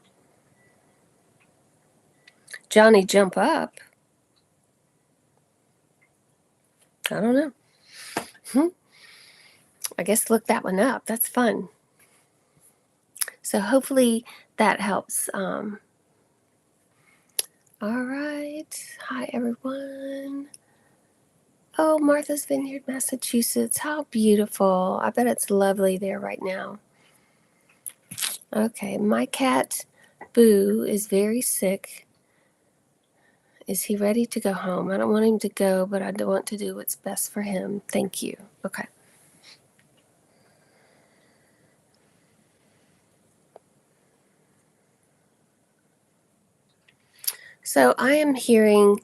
Johnny Jump Up. I don't know. I guess look that one up. That's fun. So hopefully that helps. All right. Hi, everyone. Oh, Martha's Vineyard, Massachusetts. How beautiful. I bet it's lovely there right now. Okay, my cat, Boo, is very sick. Is he ready to go home? I don't want him to go, but I want to do what's best for him. Thank you. Okay. So I am hearing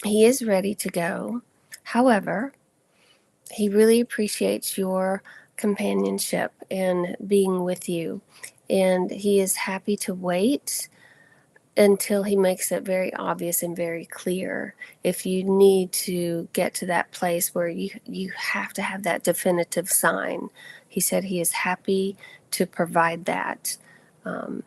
he is ready to go. However, he really appreciates your companionship and being with you. And he is happy to wait until he makes it very obvious and very clear. If you need to get to that place where you have to have that definitive sign, he said he is happy to provide that. Mhm.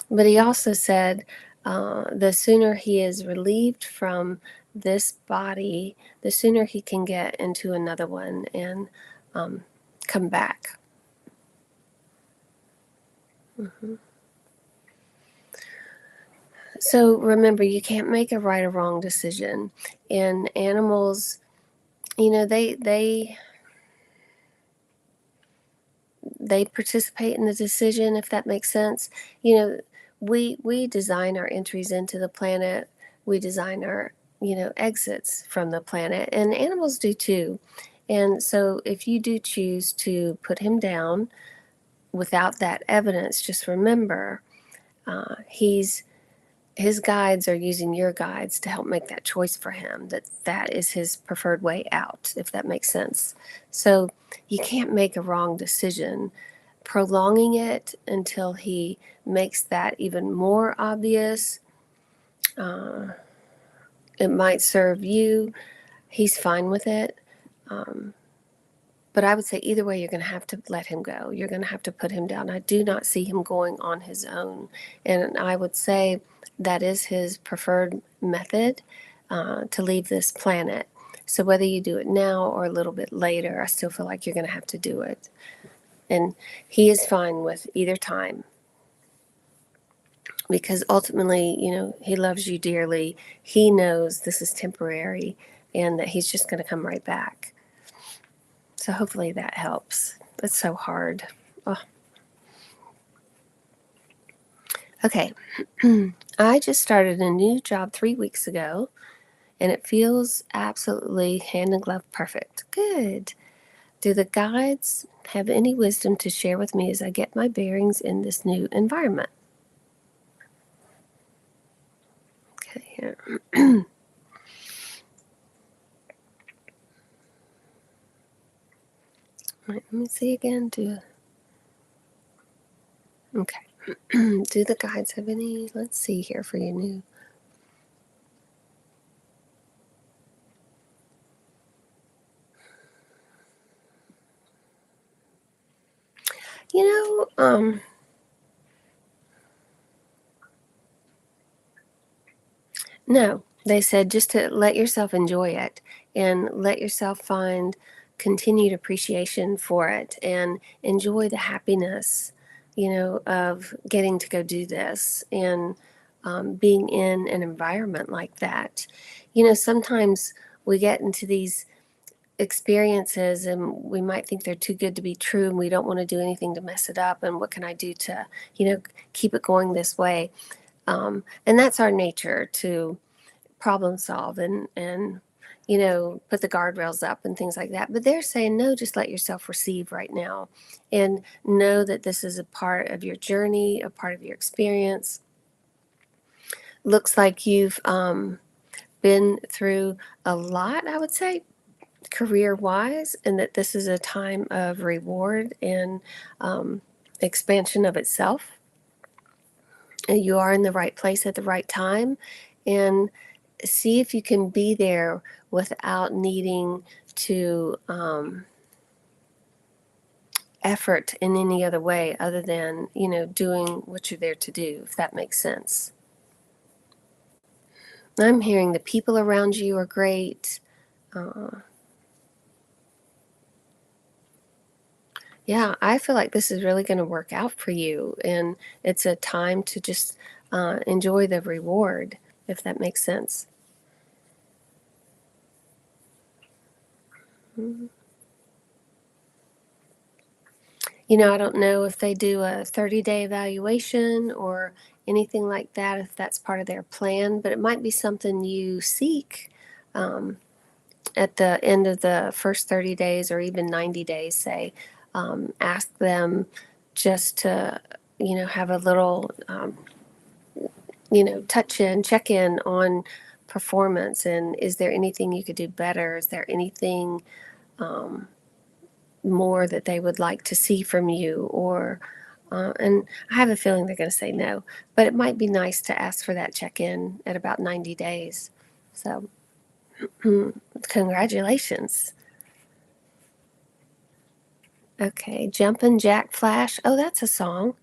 But he also said the sooner he is relieved from this body, the sooner he can get into another one and come back. Mhm. So remember, you can't make a right or wrong decision. And animals, they participate in the decision, if that makes sense. We design our entries into the planet. We design our exits from the planet, and animals do too. And so if you do choose to put him down without that evidence, just remember he's his guides are using your guides to help make that choice for him, that is his preferred way out, if that makes sense. So you can't make a wrong decision. Prolonging it until he makes that even more obvious, uh, it might serve you. He's fine with it. um, But I would say either way, you're going to have to let him go. You're going to have to put him down. I do not see him going on his own. And I would say that is his preferred method to leave this planet. So whether you do it now or a little bit later, I still feel like you're going to have to do it. And he is fine with either time, because ultimately, he loves you dearly. He knows this is temporary and that he's just going to come right back. So hopefully that helps. It's so hard. Oh. Okay. I just started a new job 3 weeks ago, and it feels absolutely hand in glove perfect. Good. Do the guides have any wisdom to share with me as I get my bearings in this new environment? Okay, here. Right, let me see again. Okay. Do the guides have any? Let's see here for you new. You no, they said just to let yourself enjoy it and let yourself find continued appreciation for it and enjoy the happiness, of getting to go do this and being in an environment like that. Sometimes we get into these experiences and we might think they're too good to be true and we don't want to do anything to mess it up. And what can I do to, keep it going this way? And that's our nature, to problem solve and put the guardrails up and things like that. But they're saying no, just let yourself receive right now and know that this is a part of your journey, a part of your experience. Looks like you've been through a lot, I would say, career wise, and that this is a time of reward and expansion of itself. And you are in the right place at the right time, and see if you can be there without needing to effort in any other way other than doing what you're there to do, if that makes sense. I'm hearing the people around you are great. Yeah, I feel like this is really going to work out for you, and it's a time to just enjoy the reward, if that makes sense. Mhm. I don't know if they do a 30-day evaluation or anything like that, if that's part of their plan, but it might be something you seek um, at the end of the first 30 days or even 90 days, say. Ask them just to, have a little, touch in, check in on performance. And is there anything you could do better? Is there anything more that they would like to see from you? Or And I have a feeling they're going to say no, but it might be nice to ask for that check-in at about 90 days. So, congratulations. Okay, Jumpin' Jack Flash. Oh, that's a song.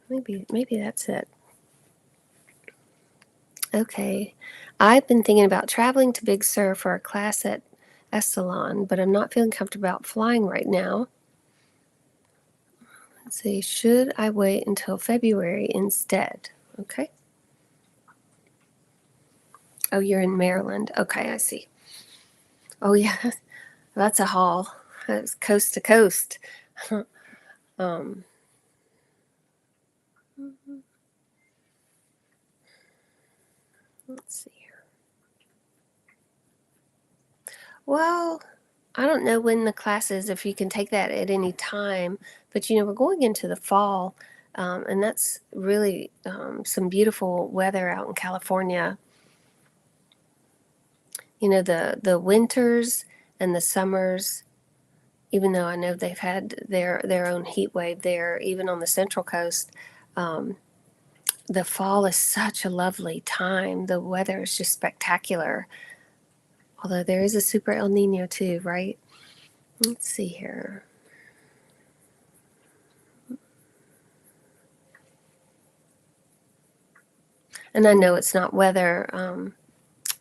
Maybe that's it. Okay. I've been thinking about traveling to Big Sur for a class at Salon, but I'm not feeling comfortable about flying right now. Let's see, should I wait until February instead? Okay. Oh, you're in Maryland. Okay, I see. Oh, yeah, that's a haul. That's coast to coast. um, let's see here. Well, I don't know when the class is, if you can take that at any time, but we're going into the fall, and that's really some beautiful weather out in California. The winters and the summers, even though I know they've had their own heat wave there, even on the Central Coast, the fall is such a lovely time. The weather is just spectacular. Although there is a super El Nino too, right? Let's see here. And I know it's not weather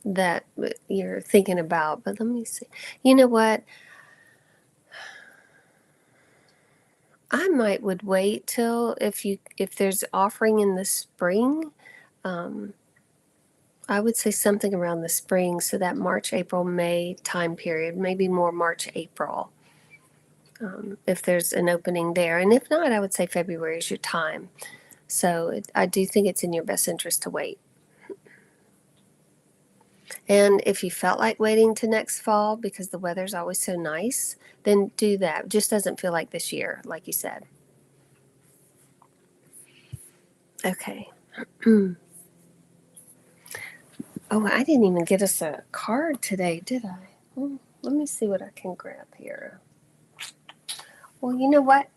that you're thinking about, but let me see. You know what? I would wait till if there's offering in the spring. I would say something around the spring, so that March, April, May time period, maybe more March, April, if there's an opening there. And if not, I would say February is your time. So I do think it's in your best interest to wait. And if you felt like waiting to next fall because the weather's always so nice, then do that. It just doesn't feel like this year, like you said. Okay. Oh, I didn't even get us a card today, did I? Let me see what I can grab here. Well, you know what?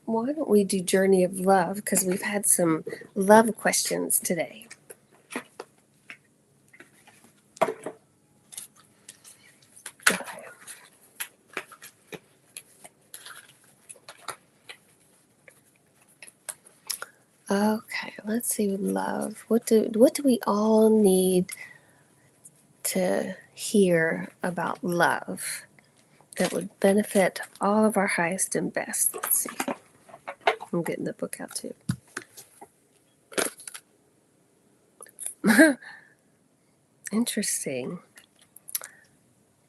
Why don't we do Journey of Love? Because we've had some love questions today. Okay. Okay, let's see with love. What do we all need to hear about love that would benefit all of our highest and best? Let's see. I'm getting the book out too. Interesting.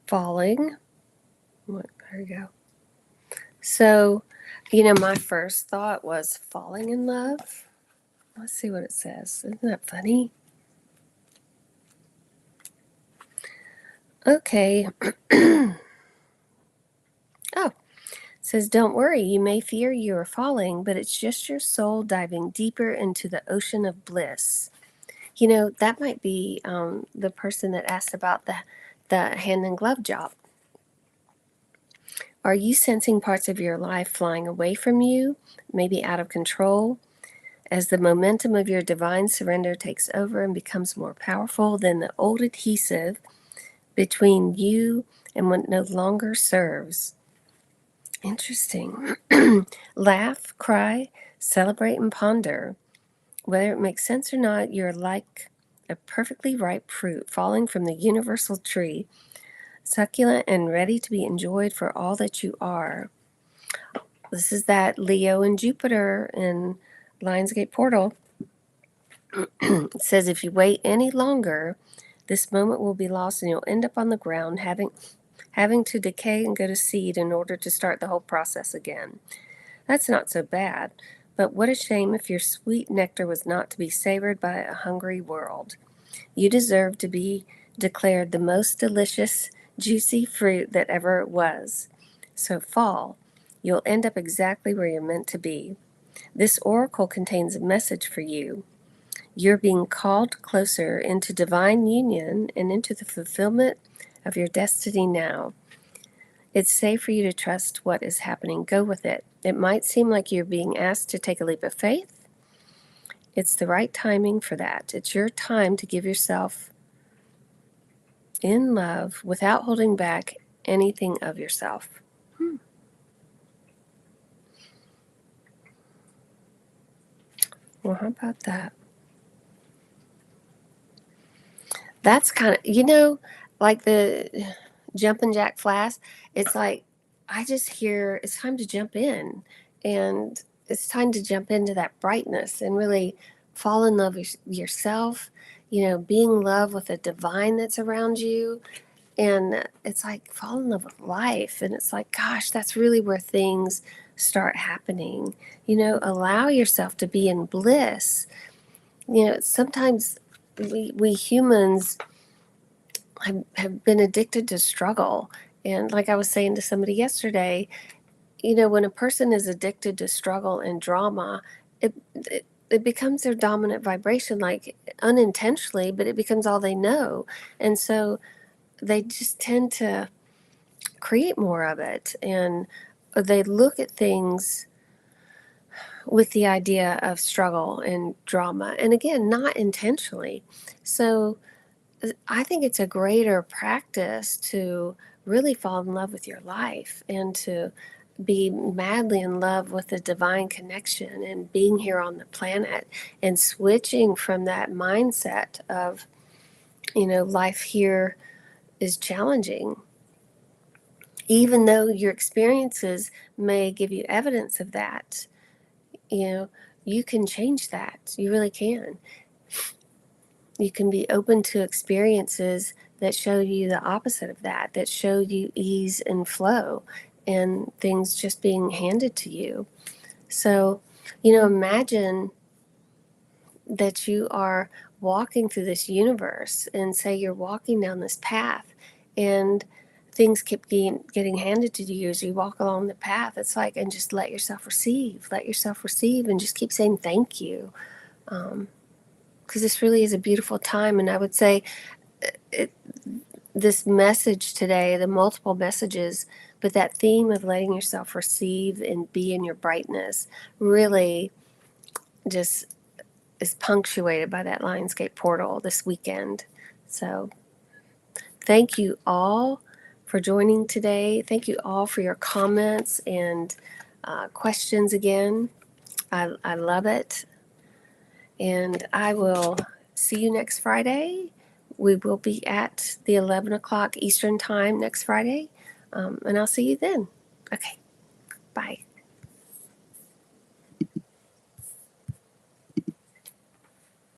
Falling. There we go. So, my first thought was falling in love. Let's see what it says. Isn't that funny? Okay. Oh, it says, don't worry, you may fear you are falling, but it's just your soul diving deeper into the ocean of bliss. That might be the person that asked about the hand and glove job. Are you sensing parts of your life flying away from you, maybe out of control? As the momentum of your divine surrender takes over and becomes more powerful than the old adhesive between you and what no longer serves. Interesting. Laugh, cry, celebrate, and ponder. Whether it makes sense or not, you're like a perfectly ripe fruit falling from the universal tree, succulent and ready to be enjoyed for all that you are. This is that Leo and Jupiter in Lionsgate Portal. It says if you wait any longer, this moment will be lost and you'll end up on the ground having to decay and go to seed in order to start the whole process again. That's not so bad, but what a shame if your sweet nectar was not to be savored by a hungry world. You deserve to be declared the most delicious, juicy fruit that ever was. So fall, you'll end up exactly where you're meant to be. This oracle contains a message for you. You're being called closer into divine union and into the fulfillment of your destiny now. It's safe for you to trust what is happening. Go with it. It might seem like you're being asked to take a leap of faith. It's the right timing for that. It's your time to give yourself in love without holding back anything of yourself. Well, how about that? That's kind of, like the jumping jack flash. It's like, I just hear it's time to jump in, and it's time to jump into that brightness and really fall in love with yourself, being in love with the divine that's around you. And it's like fall in love with life. And it's like, gosh, that's really where things start happening. Allow yourself to be in bliss. Sometimes we humans have been addicted to struggle. And like I was saying to somebody yesterday, when a person is addicted to struggle and drama, it becomes their dominant vibration, like unintentionally, but it becomes all they know. And so they just tend to create more of it. And they look at things with the idea of struggle and drama. And again, not intentionally. So I think it's a greater practice to really fall in love with your life and to be madly in love with the divine connection and being here on the planet and switching from that mindset of, life here is challenging. Even though your experiences may give you evidence of that, you can change that. You really can. You can be open to experiences that show you the opposite of that, that show you ease and flow and things just being handed to you. So, imagine that you are walking through this universe and say you're walking down this path and things keep getting handed to you as you walk along the path. It's like, and just let yourself receive, and just keep saying thank you. Because this really is a beautiful time. And I would say this message today, the multiple messages, but that theme of letting yourself receive and be in your brightness really just is punctuated by that Lionsgate Portal this weekend. So thank you all for joining today. Thank you all for your comments and questions again. I love it. And I will see you next Friday. We will be at the 11 o'clock Eastern time next Friday. And I'll see you then. Okay, bye.